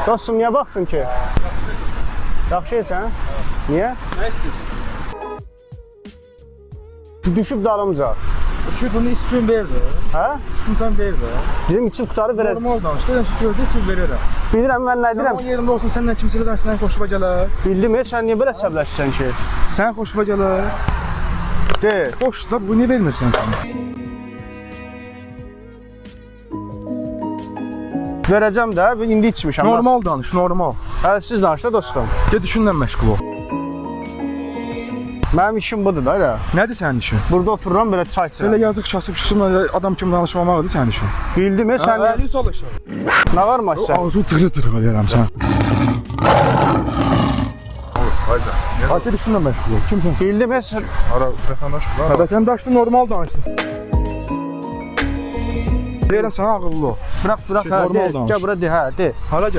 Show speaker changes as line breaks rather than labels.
Dostum, niyə baxdın ki? Yaxşıysan? Niyə?
Nə istəyirsən?
Düşüb dalımca.
Çünki bunu üstün verdi.
Hə?
Üstün sən verdi.
Bizim için qutarı verək.
Normal danış. Deyən ki, gözdə için verirəm.
Bilirəm, mən nə
Sən
deyirəm?
o yerində olsan səndən kimsə də sənin xoşuna gələr.
Bildim, sən niyə belə əsəbləşirsən ki?
Sənin xoşuna gələr.
De.
Xoş da bu niyə vermirsən sən?
Verəcəm də, indi içmişəm.
Normal danış, normal.
Hə, siz danış da dostum.
Get işinlə məşğul ol.
Mənim işim budur da elə.
Nədir sənin işin?
Burada otururam, belə çay içirəm.
Elə yazıq kasıb şusumla adam kimi danışmamaqdır sənin işin.
Bildim, sən
Sən nə çalışır?
nə var maçsan?
Ağzını cırı-cırı verirəm sən. Hayca. Hadi işinlə məşğul ol. Kimsən?
Bildim, sən
Ara vətəndaş var. Vətəndaşdır, normal danış. Deyirəm sənə ağıllı ol.
bırak, hə,
Normal
de.
danış.
Gəl bura de, hə, de.
Hara gəl?